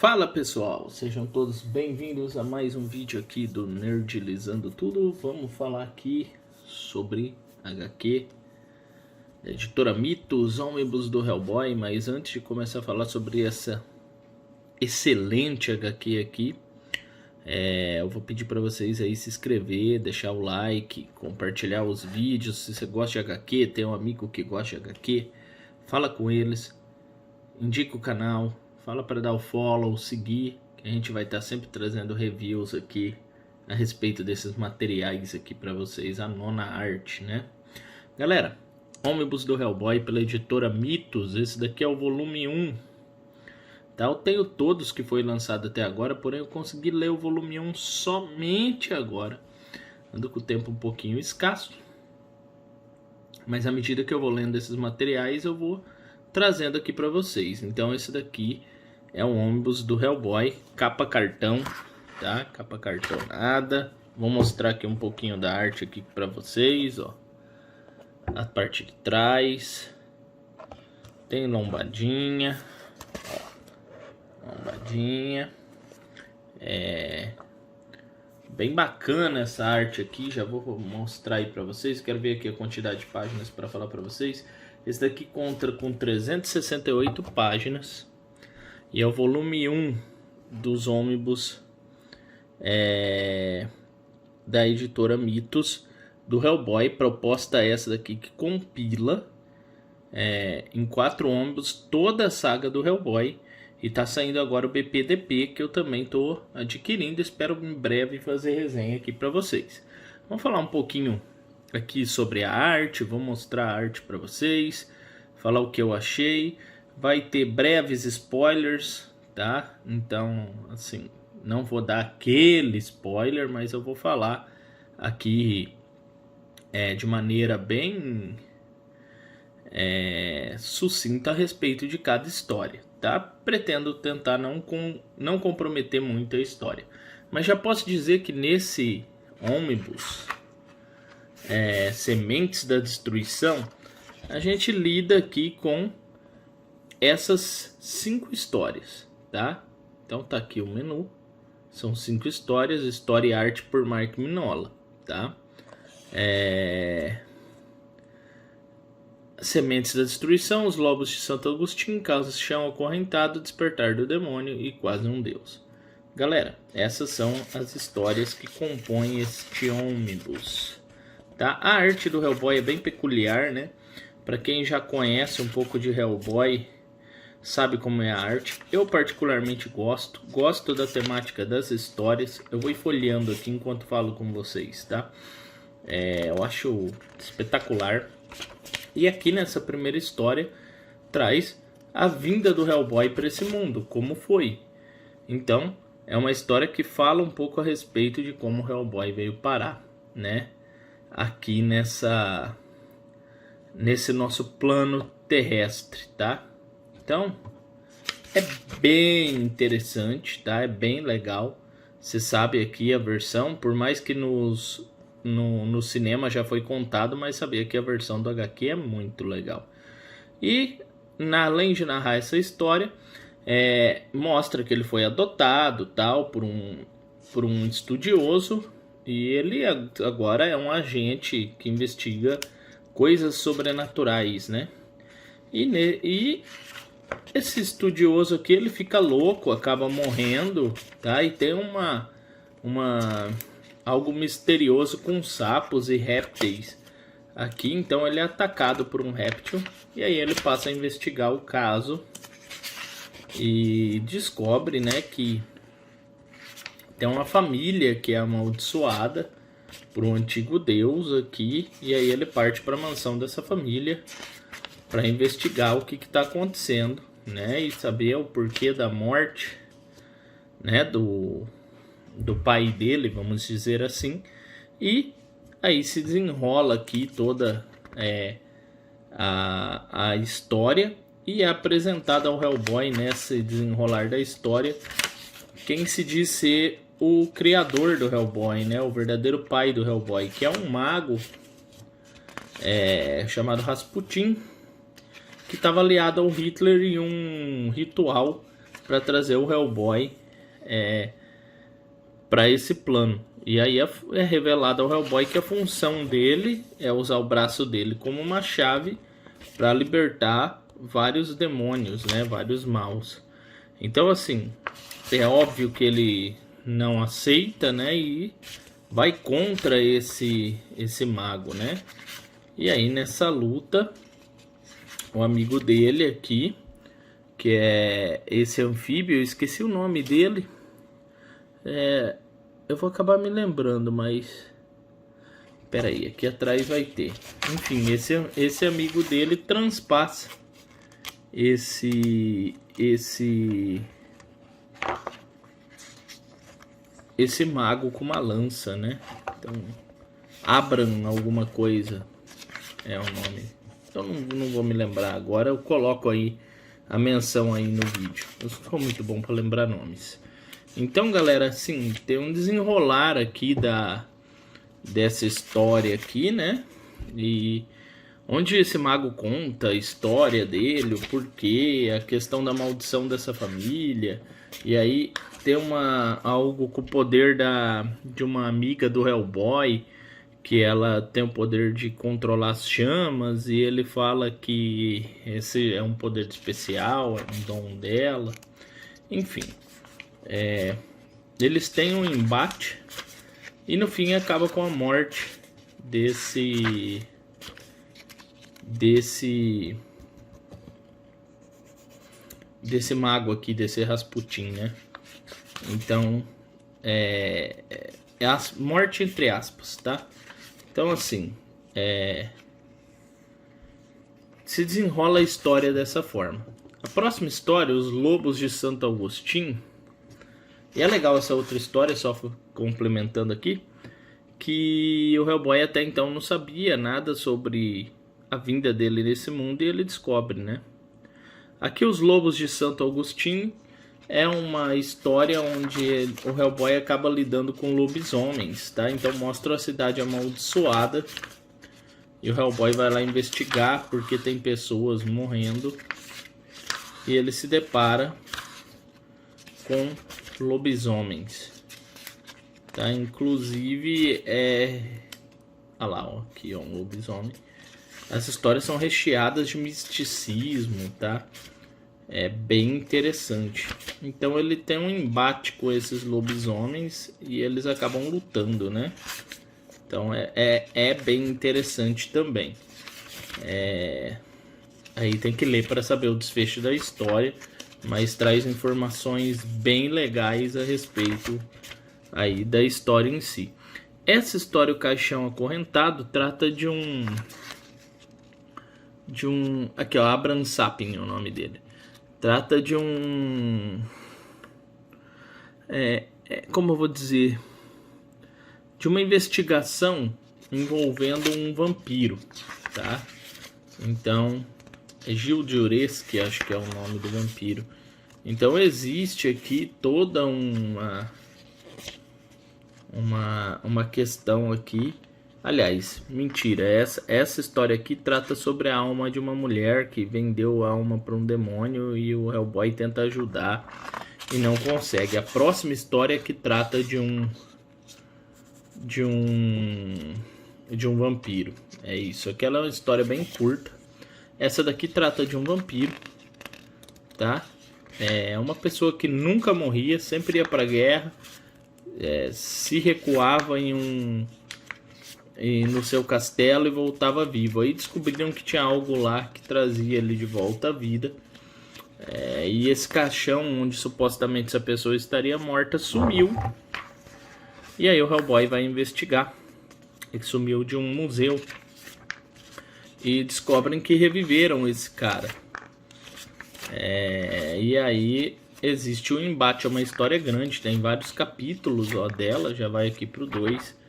Fala pessoal, sejam todos bem-vindos a mais um vídeo aqui do Nerdilizando Tudo. Vamos falar aqui sobre HQ, editora Mitos, ônibus do Hellboy. Mas antes de começar a falar sobre essa excelente HQ aqui, eu vou pedir para vocês aí se inscrever, deixar o like, compartilhar os vídeos. Se você gosta de HQ, tem um amigo que gosta de HQ, fala com eles, indica o canal. Fala para dar o follow, seguir, que a gente vai estar sempre trazendo reviews aqui a respeito desses materiais aqui para vocês, a nona arte, né? Galera, ônibus do Hellboy pela editora Mitos, esse daqui é o volume 1. Tá? Eu tenho todos que foi lançado até agora, porém eu consegui ler o volume 1 somente agora. Ando com o tempo um pouquinho escasso, mas à medida que eu vou lendo esses materiais, eu vou trazendo aqui para vocês. Então esse daqui é um ônibus do Hellboy, capa cartão, tá? Capa cartonada. Vou mostrar aqui um pouquinho da arte aqui para vocês, ó. A parte de trás tem lombadinha, ó. Lombadinha. Bem bacana essa arte aqui. Já vou mostrar aí para vocês. Quero ver aqui a quantidade de páginas para falar para vocês. Esse daqui conta com 368 páginas. E é o volume 1 dos ônibus da editora Mitos do Hellboy. Proposta essa daqui que compila em 4 ônibus toda a saga do Hellboy. E tá saindo agora o BPDP, que eu também tô adquirindo. Espero em breve fazer resenha aqui para vocês. Vamos falar um pouquinho aqui sobre a arte. Vou mostrar a arte para vocês, falar o que eu achei. Vai ter breves spoilers, tá? Então, assim, não vou dar aquele spoiler, mas eu vou falar aqui de maneira bem sucinta a respeito de cada história, tá? Pretendo tentar não comprometer muito a história. Mas já posso dizer que nesse ônibus, Sementes da Destruição, a gente lida aqui com essas 5 histórias, tá? Então tá aqui o menu. São 5 histórias, história e arte por Mark Mignola, tá? Sementes da Destruição, Os Lobos de Santo Agostinho, Caos Chão Acorrentado, Despertar do Demônio e Quase um Deus. Galera, essas são as histórias que compõem este ônibus, tá? A arte do Hellboy é bem peculiar, né? Para quem já conhece um pouco de Hellboy, sabe como é a arte. Eu particularmente gosto da temática das histórias. Eu vou ir folheando aqui enquanto falo com vocês, tá? Eu acho espetacular. E aqui nessa primeira história traz a vinda do Hellboy para esse mundo, como foi. Então é uma história que fala um pouco a respeito de como o Hellboy veio parar, né? Aqui nesse nosso plano terrestre, tá? Então, é bem interessante, tá? É bem legal. Você sabe aqui a versão, por mais que no cinema já foi contado, mas sabia que a versão do HQ é muito legal. E, além de narrar essa história, mostra que ele foi adotado, tal, por um estudioso. E ele agora é um agente que investiga coisas sobrenaturais, né? E esse estudioso aqui, ele fica louco, acaba morrendo, tá? E tem algo misterioso com sapos e répteis aqui. Então ele é atacado por um réptil. E aí ele passa a investigar o caso. E descobre, né, que tem uma família que é amaldiçoada por um antigo deus aqui. E aí ele parte para a mansão dessa família para investigar o que está acontecendo, né? E saber o porquê da morte, né? Do pai dele, vamos dizer assim. E aí se desenrola aqui toda a história. E é apresentada ao Hellboy nesse desenrolar da história quem se diz ser o criador do Hellboy, né? O verdadeiro pai do Hellboy, que é um mago chamado Rasputin, que estava aliado ao Hitler em um ritual para trazer o Hellboy para esse plano. E aí é revelado ao Hellboy que a função dele é usar o braço dele como uma chave para libertar vários demônios, né? Vários maus. Então, assim, é óbvio que ele não aceita, né? E vai contra esse mago, né? E aí, nessa luta, o amigo dele aqui, que é esse anfíbio, eu esqueci o nome dele. Eu vou acabar me lembrando, mas... Pera aí, aqui atrás vai ter. Enfim, esse amigo dele transpassa esse mago com uma lança, né? Então, Abram alguma coisa é o nome. Então não vou me lembrar agora. Eu coloco aí a menção aí no vídeo. Eu sou muito bom para lembrar nomes. Então, galera, assim, tem um desenrolar aqui dessa história aqui, né? E onde esse mago conta a história dele, o porquê, a questão da maldição dessa família. E aí tem algo com o poder de uma amiga do Hellboy, que ela tem o poder de controlar as chamas, e ele fala que esse é um poder especial, é um dom dela. Enfim, eles têm um embate e no fim acaba com a morte desse mago aqui, desse Rasputin, né? Então é a morte entre aspas, tá? Então, assim, se desenrola a história dessa forma. A próxima história, Os Lobos de Santo Agostinho. E é legal essa outra história, só complementando aqui, que o Hellboy até então não sabia nada sobre a vinda dele nesse mundo, e ele descobre, né? Aqui, Os Lobos de Santo Agostinho é uma história onde o Hellboy acaba lidando com lobisomens, tá? Então mostra a cidade amaldiçoada e o Hellboy vai lá investigar porque tem pessoas morrendo e ele se depara com lobisomens, tá? Inclusive olha lá, ó, aqui ó, um lobisomem. As histórias são recheadas de misticismo, tá? É bem interessante. Então ele tem um embate com esses lobisomens e eles acabam lutando, né? Então é bem interessante também. Aí tem que ler para saber o desfecho da história, mas traz informações bem legais a respeito aí da história em si. Essa história, O Caixão Acorrentado, trata de um aqui ó, Abram Sapien é o nome dele. Trata de como eu vou dizer, de uma investigação envolvendo um vampiro, tá? Então, é Gil de Urez, que acho que é o nome do vampiro. Então existe aqui toda uma questão aqui. Aliás, mentira, essa história aqui trata sobre a alma de uma mulher que vendeu a alma para um demônio e o Hellboy tenta ajudar e não consegue. A próxima história que trata de um vampiro. É isso, aquela é uma história bem curta. Essa daqui trata de um vampiro, tá? É uma pessoa que nunca morria, sempre ia pra guerra, se recuava no seu castelo e voltava vivo. Aí descobriram que tinha algo lá que trazia ele de volta à vida. E esse caixão onde supostamente essa pessoa estaria morta sumiu. E aí o Hellboy vai investigar. Ele sumiu de um museu. E descobrem que reviveram esse cara. E aí existe um embate, é uma história grande, tem vários capítulos dela, já vai aqui pro 2.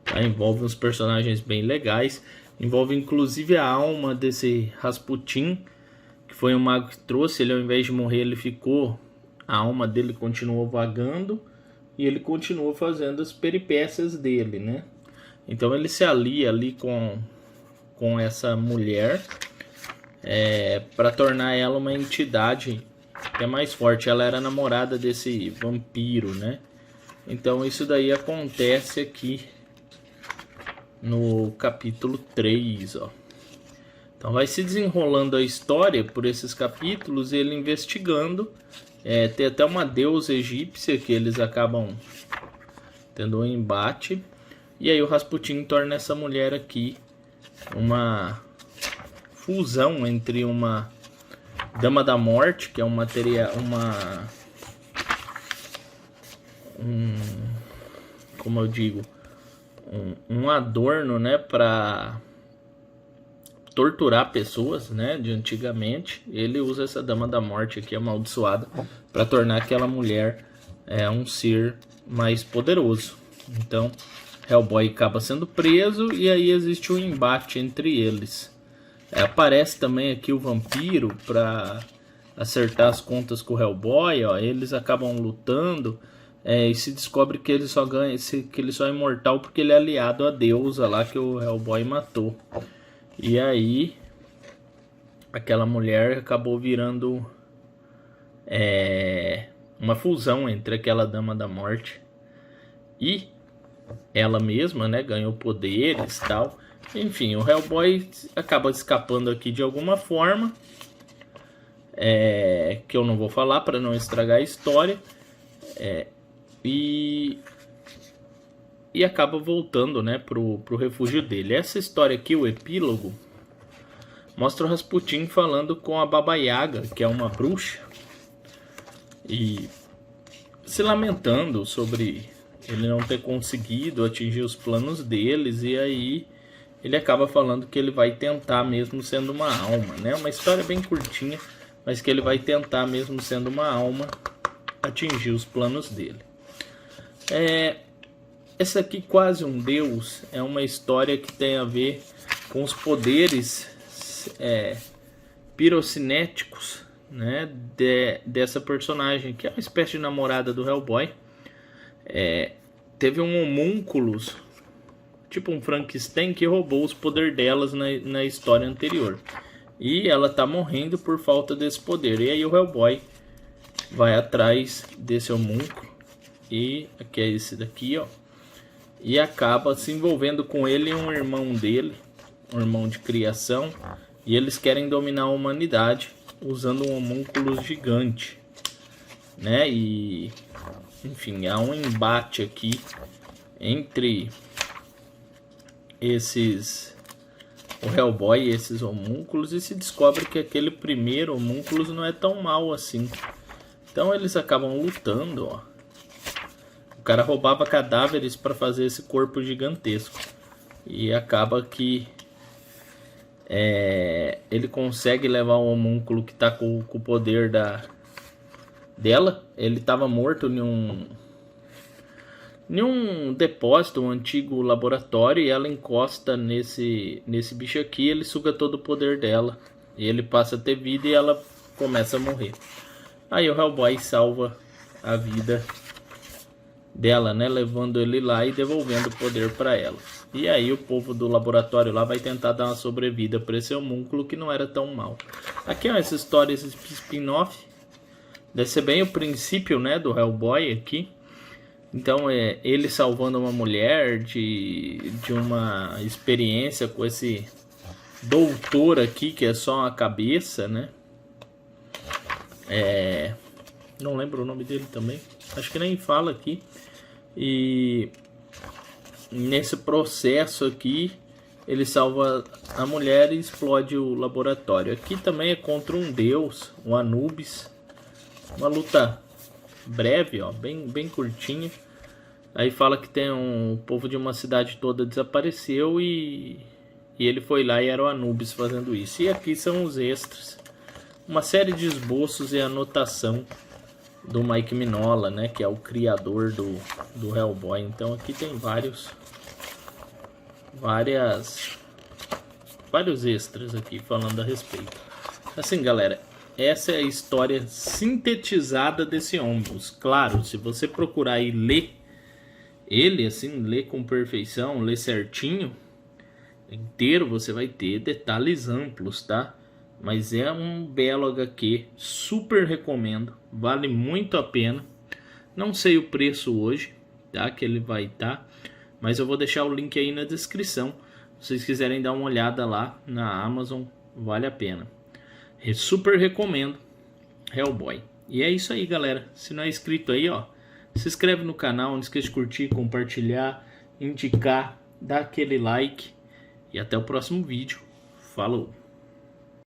Tá? Envolve uns personagens bem legais. Envolve inclusive a alma desse Rasputin, que foi um mago que trouxe. Ele, ao invés de morrer, ele ficou... A alma dele continuou vagando e ele continuou fazendo as peripécias dele, né? Então ele se alia ali com essa mulher para tornar ela uma entidade é mais forte. Ela era namorada desse vampiro, né? Então isso daí acontece aqui no capítulo 3, ó. Então vai se desenrolando a história por esses capítulos, ele investigando. Tem até uma deusa egípcia que eles acabam tendo um embate. E aí o Rasputin torna essa mulher aqui uma fusão entre uma Dama da Morte, que é como eu digo, um adorno, né, para torturar pessoas, né, de antigamente. Ele usa essa Dama da Morte aqui amaldiçoada para tornar aquela mulher um ser mais poderoso. Então Hellboy acaba sendo preso e aí existe um embate entre eles. Aparece também aqui o vampiro para acertar as contas com o Hellboy, ó. Eles acabam lutando e se descobre que ele só é imortal porque ele é aliado à deusa lá que o Hellboy matou. E aí aquela mulher acabou virando uma fusão entre aquela Dama da Morte e ela mesma, né, ganhou poderes e tal. Enfim, o Hellboy acaba escapando aqui de alguma forma, que eu não vou falar para não estragar a história, e acaba voltando, né, pro refúgio dele. Essa história aqui, o epílogo, mostra o Rasputin falando com a Baba Yaga, que é uma bruxa, e se lamentando sobre ele não ter conseguido atingir os planos deles. E aí ele acaba falando que ele vai tentar mesmo sendo uma alma, né? Uma história bem curtinha, mas que ele vai tentar mesmo sendo uma alma atingir os planos dele. Essa aqui, Quase um Deus, é uma história que tem a ver com os poderes pirocinéticos, né, dessa personagem, que é uma espécie de namorada do Hellboy. Teve um homúnculos, tipo um Frankenstein, que roubou os poderes delas na história anterior. E ela tá morrendo por falta desse poder. E aí o Hellboy vai atrás desse homúnculo, e aqui é esse daqui, ó, e acaba se envolvendo com ele e um irmão dele, um irmão de criação, e eles querem dominar a humanidade usando um homúnculo gigante, né? E enfim, há um embate aqui entre o Hellboy e esses homúnculos, e se descobre que aquele primeiro homúnculo não é tão mal assim. Então eles acabam lutando, ó. O cara roubava cadáveres para fazer esse corpo gigantesco, e acaba que ele consegue levar o homúnculo que tá com o poder dela. Ele estava morto em um depósito, um antigo laboratório, e ela encosta nesse bicho aqui. Ele suga todo o poder dela e ele passa a ter vida, e ela começa a morrer. Aí o Hellboy salva a vida dela, né, levando ele lá e devolvendo o poder para ela. E aí o povo do laboratório lá vai tentar dar uma sobrevida para esse homúnculo que não era tão mal. Aqui, ó, essa história, esse spin-off, deve ser bem o princípio, né, do Hellboy aqui. Então ele salvando uma mulher de uma experiência com esse doutor aqui, que é só uma cabeça, né? Não lembro o nome dele também, acho que nem fala aqui. E nesse processo aqui ele salva a mulher e explode o laboratório. Aqui também é contra um deus, um Anubis. Uma luta breve, ó, bem curtinha. Aí fala que tem o povo de uma cidade toda desapareceu, e ele foi lá e era o Anubis fazendo isso. E aqui são os extras, uma série de esboços e anotação do Mike Mignola, né, que é o criador do Hellboy. Então aqui tem vários extras aqui falando a respeito. Assim, galera, essa é a história sintetizada desse ônibus. Claro, se você procurar e ler ele, assim, ler com perfeição, ler certinho, inteiro, você vai ter detalhes amplos, tá? Mas é um belo HQ, super recomendo, vale muito a pena. Não sei o preço hoje, tá? Que ele vai estar, mas eu vou deixar o link aí na descrição. Se vocês quiserem dar uma olhada lá na Amazon, vale a pena. Super recomendo Hellboy. E é isso aí, galera. Se não é inscrito aí, ó, se inscreve no canal, não esqueça de curtir, compartilhar, indicar, dar aquele like. E até o próximo vídeo. Falou!